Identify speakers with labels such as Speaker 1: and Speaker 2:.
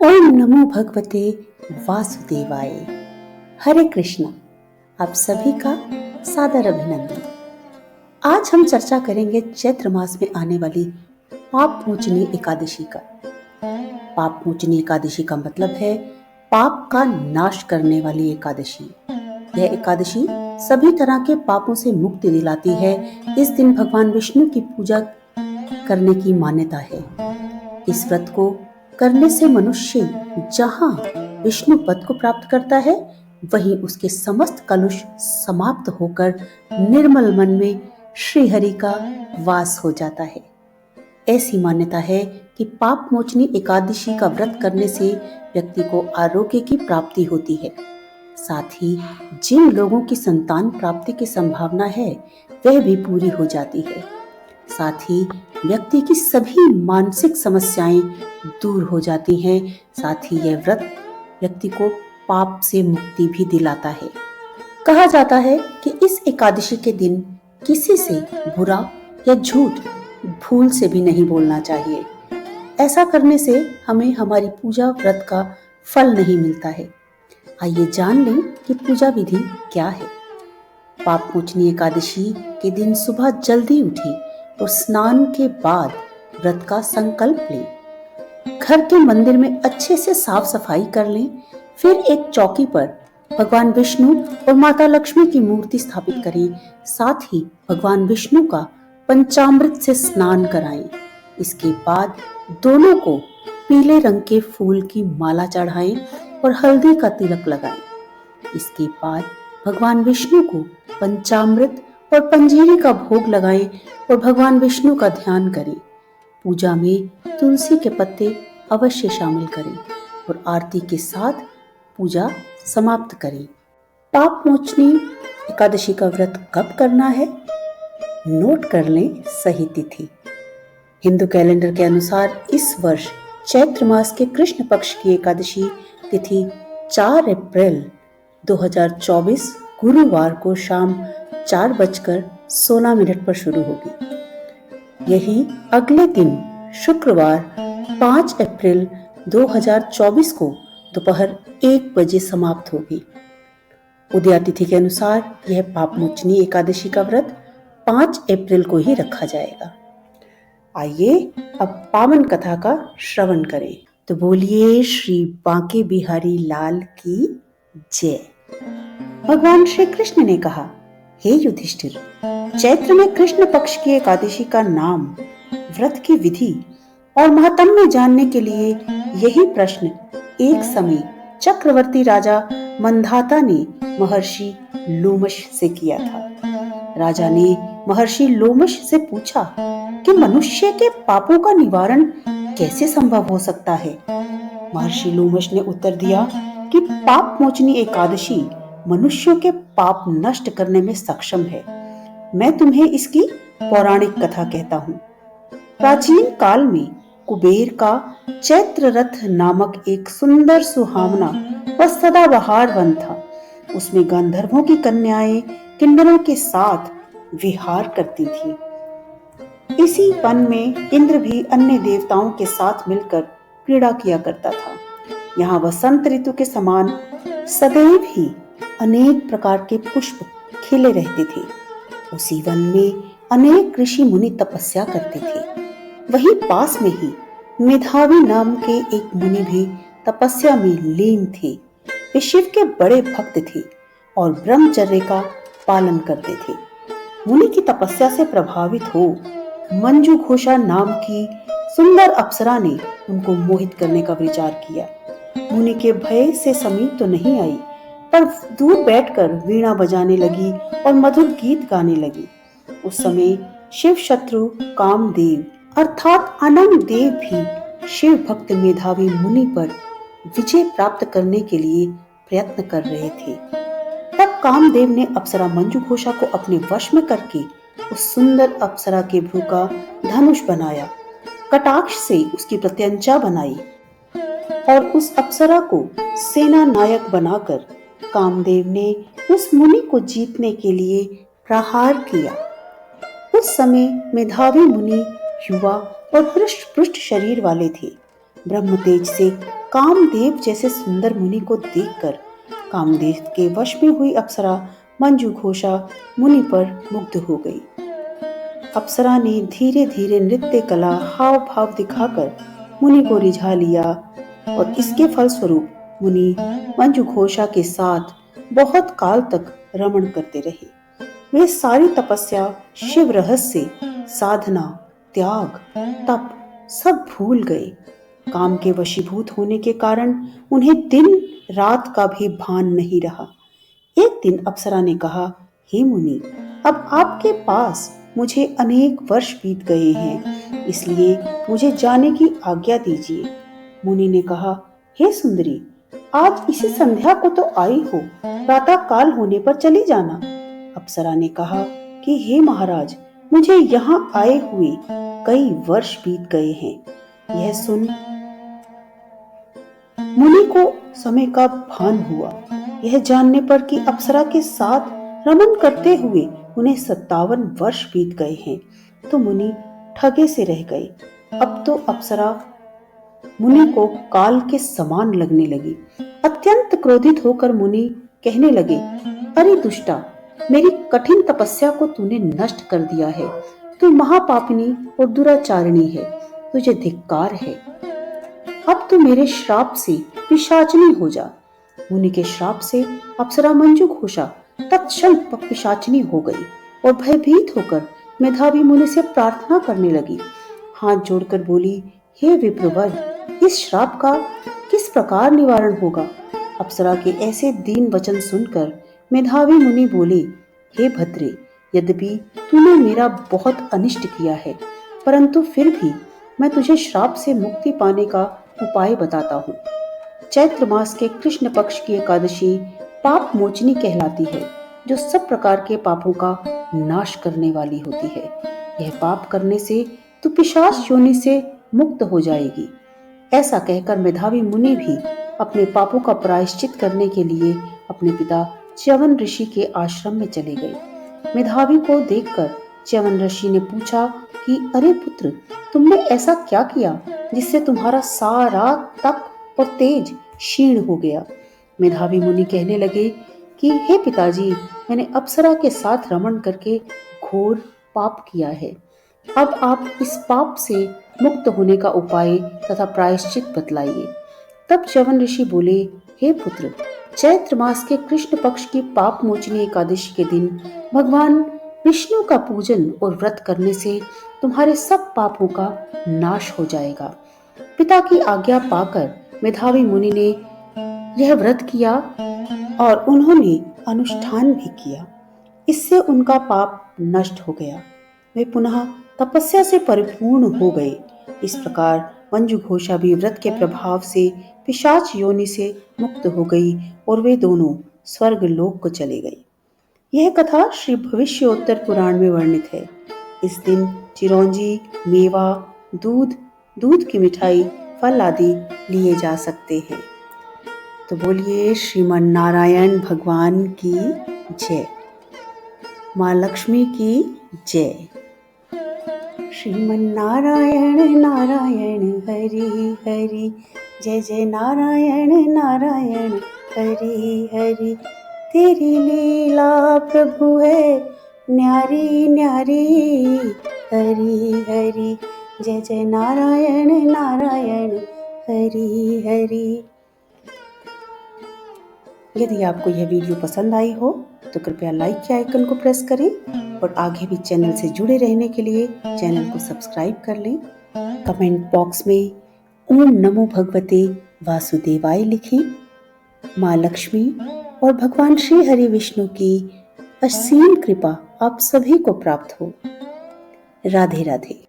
Speaker 1: ओम नमो भगवते वासुदेवाय। हरे कृष्णा। आप सभी का सादर अभिनंदन। आज हम चर्चा करेंगे चैत्र मास में आने वाली पाप मोचनी एकादशी का। पाप मोचनी एकादशी का मतलब है पाप का नाश करने वाली एकादशी। यह एकादशी सभी तरह के पापों से मुक्ति दिलाती है। इस दिन भगवान विष्णु की पूजा करने की मान्यता है। इस व्रत को करने से मनुष्य जहां विष्णु पद को प्राप्त करता है, वहीं उसके समस्त कलुष समाप्त होकर निर्मल मन में श्री हरि का वास हो जाता है। ऐसी मान्यता है कि पाप मोचनी एकादशी का व्रत करने से व्यक्ति को आरोग्य की प्राप्ति होती है। साथ ही जिन लोगों की संतान प्राप्ति की संभावना है, वह भी पूरी हो जाती है। साथ ही व्यक्ति की सभी मानसिक समस्याएं दूर हो जाती हैं। साथ ही यह व्रत व्यक्ति को पाप से मुक्ति भी दिलाता है। कहा जाता है कि इस एकादशी के दिन किसी से बुरा या झूठ भूल से भी नहीं बोलना चाहिए। ऐसा करने से हमें हमारी पूजा व्रत का फल नहीं मिलता है। आइए जान लें कि पूजा विधि क्या है। पाप मोचनी एकादशी के दिन सुबह जल्दी उठें और स्नान के बाद व्रत का संकल्प लें। घर के मंदिर में अच्छे से साफ सफाई कर लें। फिर एक चौकी पर भगवान विष्णु और माता लक्ष्मी की मूर्ति स्थापित करें। साथ ही भगवान विष्णु का पंचामृत से स्नान कराएं। इसके बाद दोनों को पीले रंग के फूल की माला चढ़ाएं और हल्दी का तिलक लगाएं। इसके बाद भगवान विष्णु को पंचामृत और पंजीरी का भोग लगाएं और भगवान विष्णु का ध्यान करें। पूजा में तुलसी के पत्ते अवश्य शामिल करें और आरती के साथ पूजा समाप्त करें। पाप मोचनी एकादशी का व्रत कब करना है? नोट कर लें सही तिथि। हिंदू कैलेंडर के अनुसार इस वर्ष चैत्र मास के कृष्ण पक्ष की एकादशी तिथि 4 अप्रैल 2024 गुरुवार को शाम 4:16 पर शुरू होगी। यही अगले दिन शुक्रवार 5 अप्रैल 2024 को दोपहर 1 बजे समाप्त होगी। उदया तिथि के अनुसार यह पाप मोचनी एकादशी का व्रत 5 अप्रैल को ही रखा जाएगा। आइए अब पावन कथा का श्रवण करें। तो बोलिए श्री बांके बिहारी लाल की जय। भगवान श्री कृष्ण ने कहा, हे युधिष्ठिर, चैत्र में कृष्ण पक्ष की एकादशी का नाम, व्रत की विधि और महात्म्य जानने के लिए यही प्रश्न एक समय चक्रवर्ती राजा मंधाता ने महर्षि लोमश से किया था। राजा ने महर्षि लोमश से पूछा कि मनुष्य के पापों का निवारण कैसे संभव हो सकता है। महर्षि लोमश ने उत्तर दिया कि पाप मोचनी एकादशी मनुष्यों के पाप नष्ट करने में सक्षम है। मैं तुम्हें इसकी पौराणिक कथा कहता हूँ। प्राचीन काल में कुबेर का चैत्र रथ नामक एक सुंदर सुहावना व सदाबहार वन था। उसमें गंधर्वों की कन्याएं किन्नरों के साथ विहार करती थी। इसी वन में इंद्र भी अन्य देवताओं के साथ मिलकर क्रीड़ा किया करता था। यहाँ वसंत ऋतु के समान सदैव ही अनेक प्रकार के पुष्प खिले रहते थे। उसी वन में अनेक ऋषि मुनि तपस्या करते थे। वहीं पास में ही मेधावी नाम के एक मुनि भी तपस्या में लीन थे। वे शिव के बड़े भक्त थे और ब्रह्मचर्य का पालन करते थे। मुनि की तपस्या से प्रभावित हो मंजू घोषा नाम की सुंदर अप्सरा ने उनको मोहित करने का विचार किया। मुनि के भय से समीप तो नहीं आई, पर दूर बैठकर वीणा बजाने लगी और मधुर गीत गाने लगी। उस समय शिव शत्रु कामदेव अर्थात अनंग देव भी शिव भक्त मेधावी मुनि पर विजय प्राप्त करने के लिए प्रयत्न कर रहे थे। तब कामदेव ने अप्सरा मंजू घोषा को अपने वश में करके उस सुंदर अप्सरा के भ्रू का धनुष बनाया, कटाक्ष से उसकी प्रत्यंचा बनाई और उस अप्सरा को सेना नायक बनाकर कामदेव ने उस मुनि को जीतने के लिए प्रहार किया। उस समय मेधावी मुनि युवा और हृष्ट पुष्ट शरीर वाले थे। ब्रह्म तेज से कामदेव जैसे सुंदर मुनि को देखकर कामदेव के वश में हुई अप्सरा मंजू घोषा मुनि पर मुग्ध हो गई। अप्सरा ने धीरे धीरे नृत्य कला हाव भाव दिखाकर मुनि को रिझा लिया और इसके फलस्वरूप मुनि मंजू घोषा के साथ बहुत काल तक रमण करते रहे। वे सारी तपस्या, शिव रहस्य, साधना, त्याग, तप सब भूल गए। काम के वशीभूत होने के कारण उन्हें दिन रात का भी भान नहीं रहा। एक दिन अप्सरा ने कहा, हे मुनि, अब आपके पास मुझे अनेक वर्ष बीत गए हैं, इसलिए मुझे जाने की आज्ञा दीजिए। मुनि ने कहा, हे सुंदरी, आज इसी संध्या को तो आई हो, प्रातः काल होने पर चली जाना। अप्सरा ने कहा कि हे महाराज, मुझे यहाँ आए हुए कई वर्ष बीत गए हैं। यह सुन मुनि को समय का भान हुआ। यह जानने पर कि अप्सरा के साथ रमन करते हुए उन्हें 57 वर्ष बीत गए हैं, तो मुनि ठगे से रह गए। अब तो अप्सरा मुनि को काल के समान लगने लगी। अत्यंत क्रोधित होकर मुनि कहने लगे, अरे दुष्टा, मेरी कठिन तपस्या को तूने नष्ट कर दिया है। तू महापापिनी और दुराचारिणी है, तुझे धिक्कार है। अब तू मेरे श्राप से पिशाचिनी हो जा। मुनि के श्राप से अप्सरा मंजू घोषा तत्क्षण पिशाचिनी हो गई और भयभीत होकर मेधावी मुनि से प्रार्थना करने लगी। हाथ जोड़कर बोली, हे विप्रवर, इस श्राप का किस प्रकार निवारण होगा? अप्सरा के ऐसे दीन वचन सुनकर मेधावी मुनि बोले, हे भद्रे, यद्यपि तूने मेरा बहुत अनिष्ट किया है, परंतु फिर भी मैं तुझे श्राप से मुक्ति पाने का उपाय बताता हूँ। चैत्र मास के कृष्ण पक्ष की एकादशी पाप मोचनी कहलाती है, जो सब प्रकार के पापों का नाश करने वाली होती है। यह पाप करने से तू पिशाच योनि से मुक्त हो जाएगी। ऐसा कहकर मेधावी मुनि भी अपने पापों का प्रायश्चित करने के लिए अपने पिता च्यवन ऋषि के आश्रम में चले गए। मेधावी को देखकर च्यवन ऋषि ने पूछा कि अरे पुत्र, तुमने ऐसा क्या किया जिससे तुम्हारा सारा तप और तेज क्षीण हो गया? मेधावी मुनि कहने लगे कि हे पिताजी, मैंने अप्सरा के साथ रमण करके घोर पाप किया है। अब आप इस पाप से मुक्त होने का उपाय तथा प्रायश्चित बतलाइए। तब च्यवन ऋषि बोले, हे पुत्र, चैत्र मास के कृष्ण पक्ष की पाप मोचनी एकादशी के दिन भगवान विष्णु का पूजन और व्रत करने से तुम्हारे सब पापों का नाश हो जाएगा। पिता की आज्ञा पाकर मेधावी मुनि ने यह व्रत किया और उन्होंने अनुष्ठान भी किया। इससे उनका पाप नष्ट हो गया। वे पुनः तपस्या से परिपूर्ण हो गए। इस प्रकार मंजू घोषा भी व्रत के प्रभाव से पिशाच योनि से मुक्त हो गई और वे दोनों स्वर्ग लोक को चले गए। यह कथा श्री भविष्योत्तर पुराण में वर्णित है। इस दिन चिरौंजी, मेवा, दूध की मिठाई, फल आदि लिए जा सकते हैं। तो बोलिए श्रीमन नारायण भगवान की जय, माँ लक्ष्मी की जय। श्रीमन नारायण नारायण हरि हरि, जय जय नारायण नारायण हरि हरि। तेरी लीला प्रभु है न्यारी न्यारी, हरि हरि, जय जय नारायण नारायण हरि हरि। यदि आपको यह वीडियो पसंद आई हो तो कृपया लाइक के आइकन को प्रेस करें और आगे भी चैनल से जुड़े रहने के लिए चैनल को सब्सक्राइब कर लें। कमेंट बॉक्स में ओम नमो भगवते वासुदेवाय लिखें। माँ लक्ष्मी और भगवान श्री हरि विष्णु की असीम कृपा आप सभी को प्राप्त हो। राधे राधे।